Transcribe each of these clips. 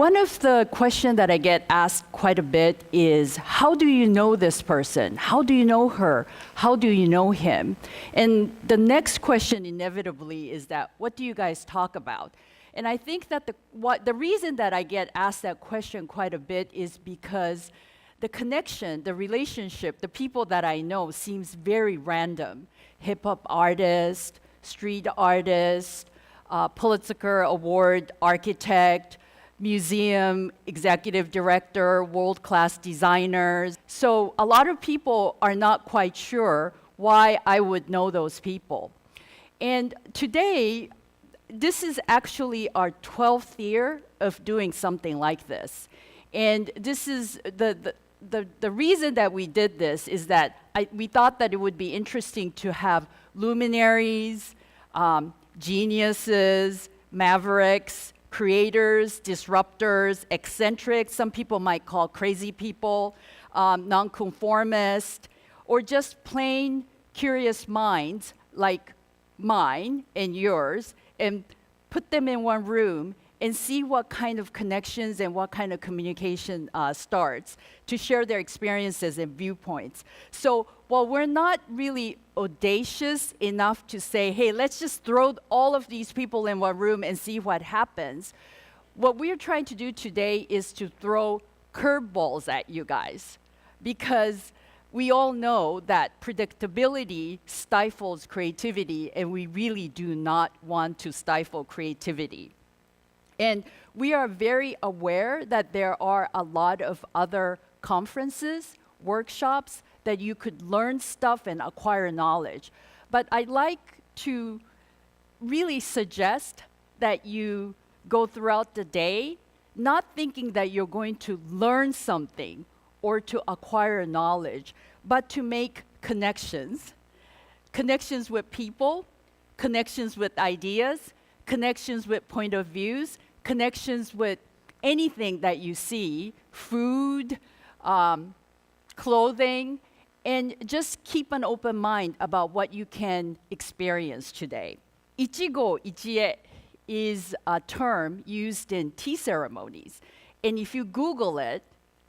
One of the questions that I get asked quite a bit is, how do you know this person? How do you know her? How do you know him? And the next question inevitably is that, what do you guys talk about? And I think that the reason that I get asked that question quite a bit is because the connection, the relationship, the people that I know seems very random. Hip-hop artist, street artist, Pulitzer Award architect, museum executive director, world-class designers. So a lot of people are not quite sure why I would know those people. And today, this is actually our 12th year of doing something like this. And this is the reason that we did this is that we thought that it would be interesting to have luminaries, geniuses, mavericks, creators, disruptors, eccentrics, some people might call crazy people, nonconformist, or just plain curious minds like mine and yours, and put them in one room and see what kind of connections and what kind of communication starts to share their experiences and viewpoints. So while we're not really audacious enough to say, hey, let's just throw all of these people in one room and see what happens, what we're trying to do today is to throw curveballs at you guys, because we all know that predictability stifles creativity, and we really do not want to stifle creativity. And we are very aware that there are a lot of other conferences, workshops, that you could learn stuff and acquire knowledge. But I'd like to really suggest that you go throughout the day not thinking that you're going to learn something or to acquire knowledge, but to make connections. Connections with people, connections with ideas, connections with point of views, connections with anything that you see, food, clothing, and just keep an open mind about what you can experience today. Ichigo ichie is a term used in tea ceremonies. And if you Google it,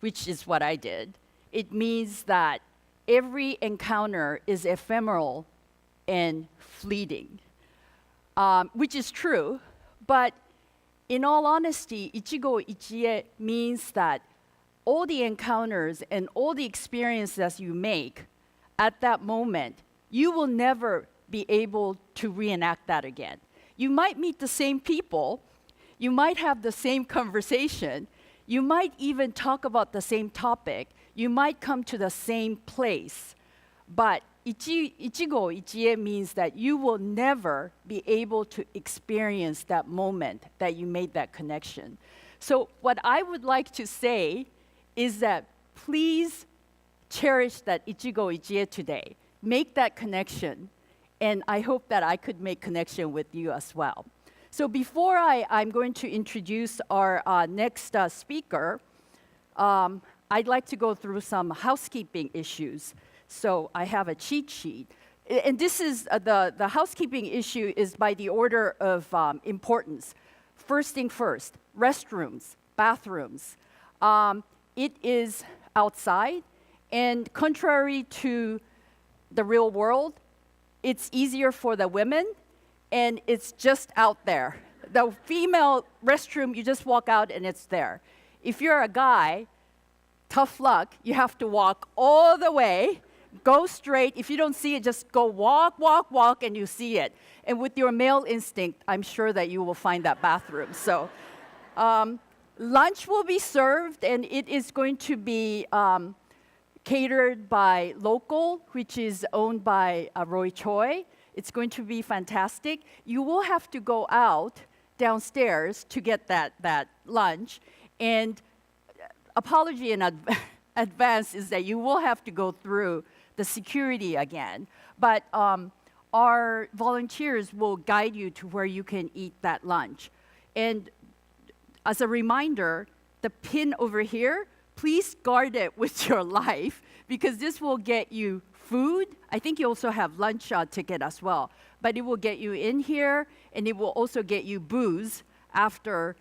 which is what I did, it means that every encounter is ephemeral and fleeting, which is true. But in all honesty, Ichigo ichie means that all the encounters and all the experiences you make at that moment, you will never be able to reenact that again. You might meet the same people, you might have the same conversation, you might even talk about the same topic, you might come to the same place, but Ichigo ichie means that you will never be able to experience that moment that you made that connection. So what I would like to say is that please cherish that Ichigo ichie today. Make that connection, and I hope that I could make connection with you as well. So before I'm going to introduce our next speaker, I'd like to go through some housekeeping issues. So I have a cheat sheet. And this is, the housekeeping issue is by the order of importance. First thing first, restrooms, bathrooms. It is outside, and contrary to the real world, it's easier for the women, and it's just out there. The female restroom, you just walk out and it's there. If you're a guy, tough luck, you have to walk all the way, go straight. If you don't see it, just go walk, walk, walk, and you see it. And with your male instinct, I'm sure that you will find that bathroom. So lunch will be served, and it is going to be catered by Local, which is owned by Roy Choi. It's going to be fantastic. You will have to go out downstairs to get that lunch. And apology in advance is that you will have to go through the security again. But our volunteers will guide you to where you can eat that lunch. And as a reminder, the pin over here, please guard it with your life, because this will get you food. I think you also have lunch ticket as well. But it will get you in here, and it will also get you booze after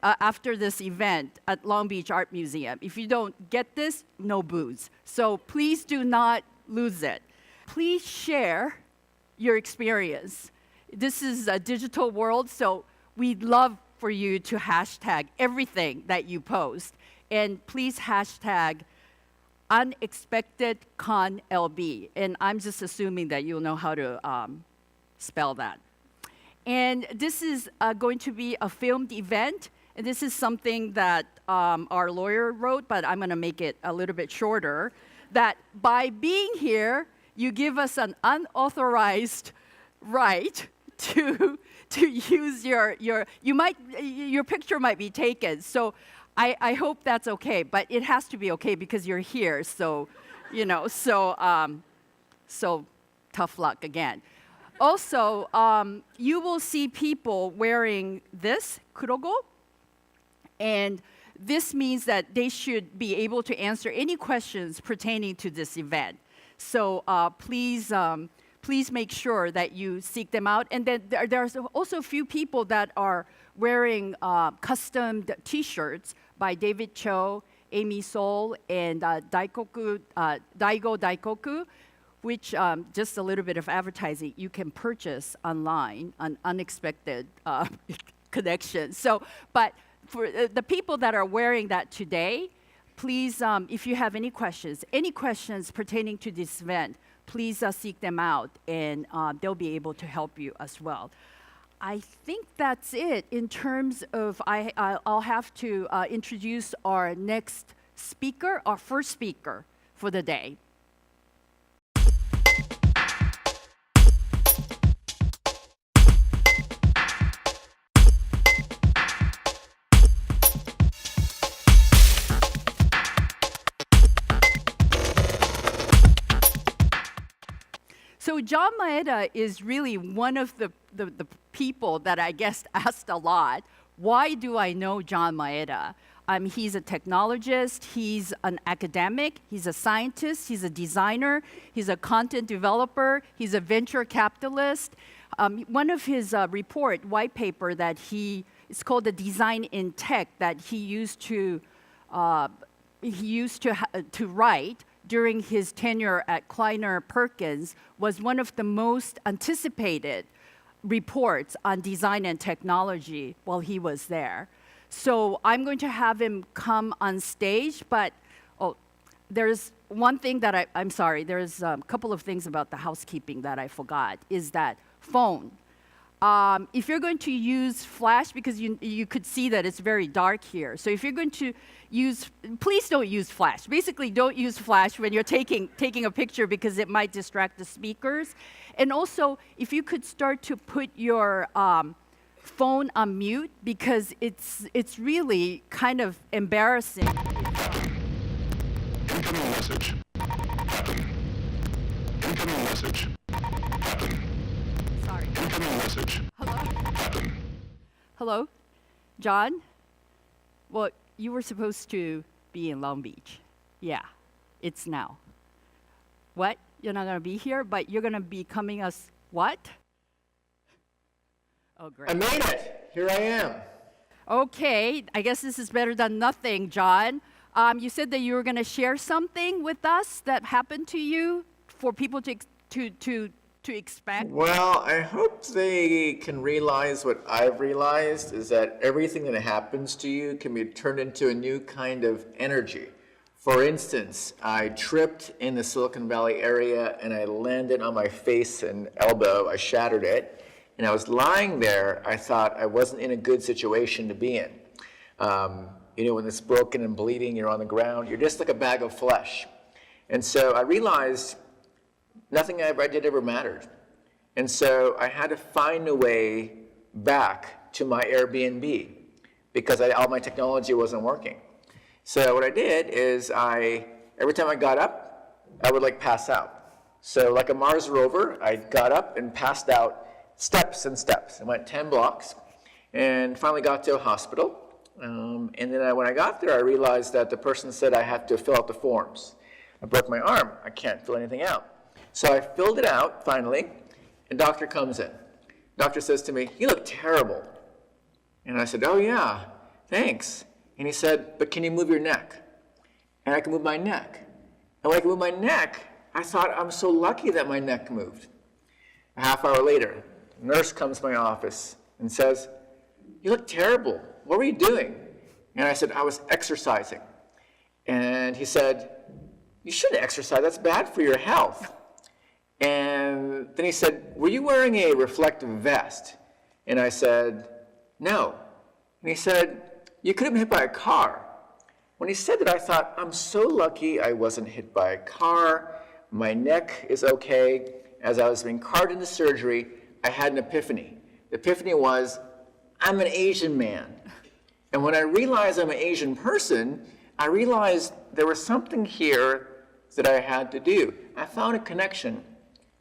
after this event at Long Beach Art Museum. If you don't get this, no booze. So please do not lose it. Please share your experience. This is a digital world, so we'd love for you to hashtag everything that you post. And please hashtag UnexpectedConLB. And I'm just assuming that you'll know how to spell that. And this is going to be a filmed event. And this is something that our lawyer wrote, but I'm going to make it a little bit shorter. That by being here, you give us an unauthorized right to use your picture might be taken. So I hope that's okay, but it has to be okay because you're here. So, so tough luck again. Also, you will see people wearing this kurogo, and this means that they should be able to answer any questions pertaining to this event. So please make sure that you seek them out. And then there's also a few people that are wearing custom T-shirts by David Cho, Amy Soul, and Daigo Daikoku, which, just a little bit of advertising, you can purchase online, an unexpected connection. So, but for the people that are wearing that today, please, if you have any questions pertaining to this event, please seek them out, and they'll be able to help you as well. I think that's it in terms of, I'll have to introduce our next speaker, our first speaker for the day. So John Maeda is really one of the people that I guess asked a lot, why do I know John Maeda? He's a technologist, he's an academic, he's a scientist, he's a designer, he's a content developer, he's a venture capitalist. One of his white paper that it's called the Design in Tech, that he used to write during his tenure at Kleiner Perkins, was one of the most anticipated reports on design and technology while he was there. So I'm going to have him come on stage, but there's one thing that I'm sorry, there's a couple of things about the housekeeping that I forgot, is that phone. If you're going to use flash, because you could see that it's very dark here. So if you're going to please don't use flash. Basically, don't use flash when you're taking a picture because it might distract the speakers. And also, if you could start to put your phone on mute, because it's really kind of embarrassing. Incoming message. Incoming message. Sorry. Incoming message. Hello? Hello? John? Well, you were supposed to be in Long Beach. Yeah, it's now. What? You're not going to be here, but you're going to be coming us what? Oh, great. I made it. Here I am. Okay, I guess this is better than nothing, John. You said that you were going to share something with us that happened to you for people to expect. Well, I hope they can realize what I've realized, is that everything that happens to you can be turned into a new kind of energy. For instance, I tripped in the Silicon Valley area and I landed on my face and elbow. I shattered it. And I was lying there. I thought I wasn't in a good situation to be in. When it's broken and bleeding, you're on the ground. You're just like a bag of flesh. And so I realized nothing I did ever mattered. And so I had to find a way back to my Airbnb because all my technology wasn't working. So what I did is every time I got up, I would pass out. So like a Mars rover, I got up and passed out steps and steps. I went 10 blocks and finally got to a hospital. And then when I got there, I realized that the person said I had to fill out the forms. I broke my arm. I can't fill anything out. So I filled it out finally, and doctor comes in. Doctor says to me, "You look terrible." And I said, oh yeah, thanks. And he said, but can you move your neck? And I can move my neck. And when I can move my neck, I thought, I'm so lucky that my neck moved. A half hour later, a nurse comes to my office and says, you look terrible. What were you doing? And I said, I was exercising. And he said, you shouldn't exercise. That's bad for your health. And then he said, were you wearing a reflective vest? And I said, no. And he said, you could have been hit by a car. When he said that, I thought, I'm so lucky I wasn't hit by a car. My neck is okay. As I was being carted into surgery, I had an epiphany. The epiphany was, I'm an Asian man. And when I realized I'm an Asian person, I realized there was something here that I had to do. I found a connection,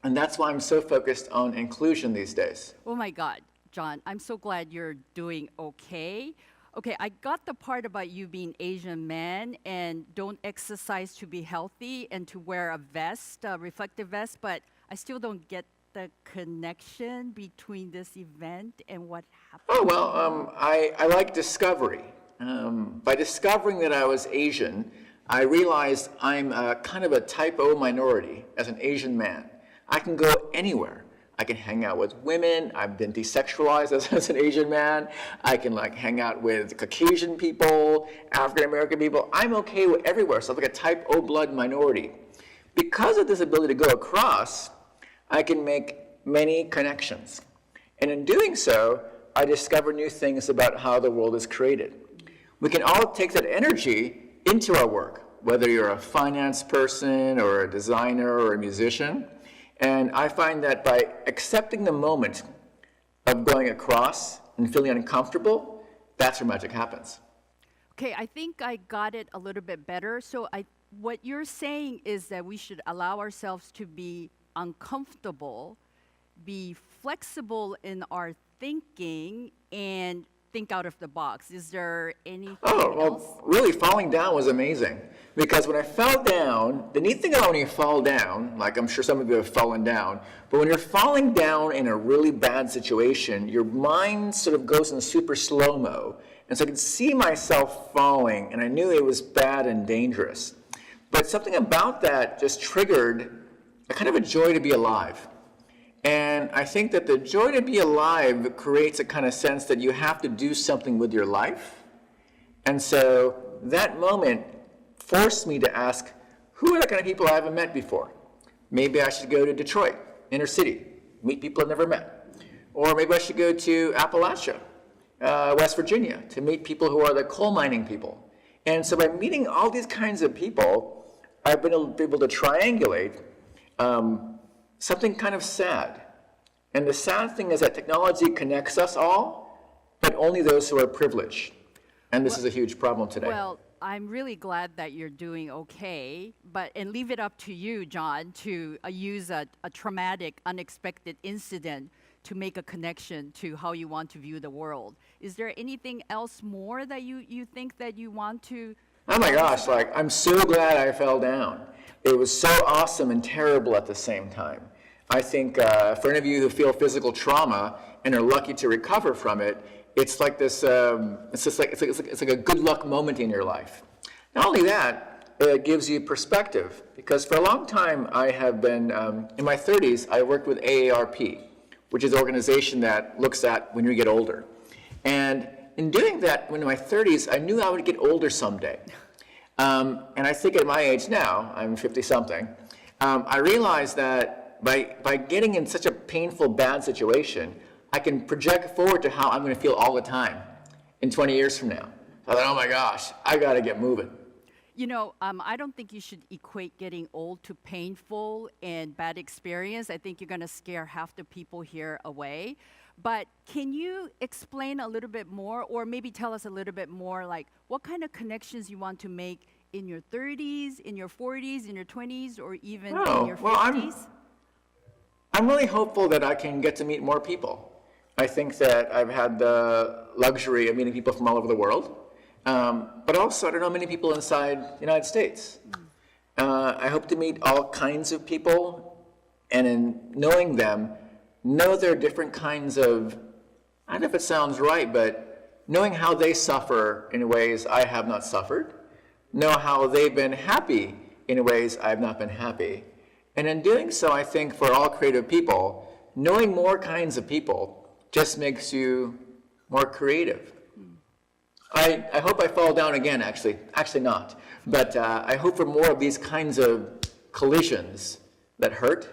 and that's why I'm so focused on inclusion these days. Oh my God, John, I'm so glad you're doing okay. Okay, I got the part about you being Asian man and don't exercise to be healthy and to wear a vest, a reflective vest, but I still don't get the connection between this event and what happened. Oh, well, I like discovery. By discovering that I was Asian, I realized I'm kind of a type O minority as an Asian man. I can go anywhere. I can hang out with women. I've been desexualized as an Asian man. I can hang out with Caucasian people, African American people. I'm okay with everywhere. So I'm like a type O blood minority. Because of this ability to go across, I can make many connections. And in doing so, I discover new things about how the world is created. We can all take that energy into our work, whether you're a finance person or a designer or a musician. And I find that by accepting the moment of going across and feeling uncomfortable, that's where magic happens. Okay, I think I got it a little bit better. So what you're saying is that we should allow ourselves to be uncomfortable, be flexible in our thinking, and think out of the box. Is there anything else? Really, falling down was amazing. Because when I fell down, the neat thing about when you fall down, like I'm sure some of you have fallen down, but when you're falling down in a really bad situation, your mind sort of goes in super slow-mo. And so I could see myself falling, and I knew it was bad and dangerous. But something about that just triggered a kind of a joy to be alive. And I think that the joy to be alive creates a kind of sense that you have to do something with your life. And so that moment forced me to ask, who are the kind of people I haven't met before? Maybe I should go to Detroit, inner city, meet people I've never met. Or maybe I should go to Appalachia, West Virginia, to meet people who are the coal mining people. And so by meeting all these kinds of people, I've been able to triangulate something kind of sad. And the sad thing is that technology connects us all, but only those who are privileged. And this is a huge problem today. Well, I'm really glad that you're doing okay, and leave it up to you, John, to use a traumatic, unexpected incident to make a connection to how you want to view the world. Is there anything else more that you think that you want to? Oh my gosh, I'm so glad I fell down. It was so awesome and terrible at the same time. I think for any of you who feel physical trauma and are lucky to recover from it, it's like this. It's like a good luck moment in your life. Not only that, it gives you perspective. Because for a long time, I have been in my 30s. I worked with AARP, which is an organization that looks at when you get older. And in doing that, when in my 30s, I knew I would get older someday. And I think at my age now, I'm 50-something, I realized that by getting in such a painful, bad situation, I can project forward to how I'm going to feel all the time in 20 years from now. So I thought, oh my gosh, I got to get moving. You know, I don't think you should equate getting old to painful and bad experience. I think you're going to scare half the people here away. But can you explain a little bit more, or maybe tell us a little bit more, what kind of connections you want to make in your 30s, in your 40s, in your 20s, or even in your 50s? I'm really hopeful that I can get to meet more people. I think that I've had the luxury of meeting people from all over the world, but also I don't know many people inside the United States. I hope to meet all kinds of people, and in knowing them, know there are different kinds of, I don't know if it sounds right, but knowing how they suffer in ways I have not suffered, know how they've been happy in ways I have not been happy. And in doing so, I think for all creative people, knowing more kinds of people just makes you more creative. I hope I fall down again, actually not. But I hope for more of these kinds of collisions that hurt,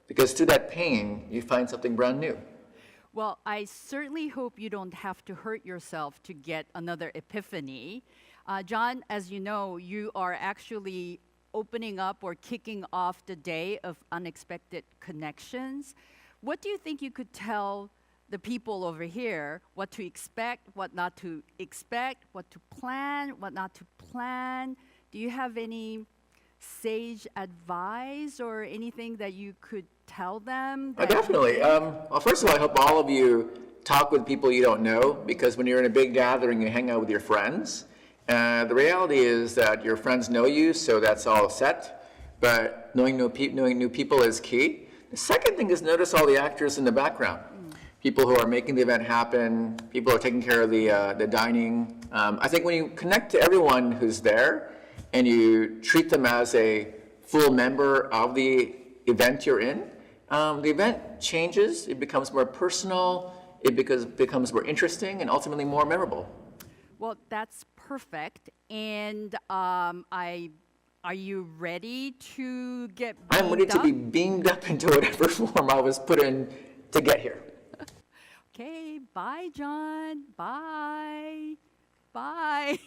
because through that pain, you find something brand new. Well, I certainly hope you don't have to hurt yourself to get another epiphany. John, as you know, you are actually opening up or kicking off the day of unexpected connections. What do you think you could tell the people over here what to expect, what not to expect, what to plan, what not to plan? Do you have any sage advice or anything that you could tell them? Definitely. Well, first of all, I hope all of you talk with people you don't know, because when you're in a big gathering, you hang out with your friends. The reality is that your friends know you, so that's all set. But knowing new people is key. The second thing is notice all the actors in the background. People who are making the event happen, people who are taking care of the dining. I think when you connect to everyone who's there and you treat them as a full member of the event you're in, the event changes, it becomes more personal, it becomes more interesting, and ultimately more memorable. Well, that's perfect. And are you ready to get I'm ready beamed to up? be beamed up into whatever form I was put in to get here. Okay, bye, John. Bye. Bye.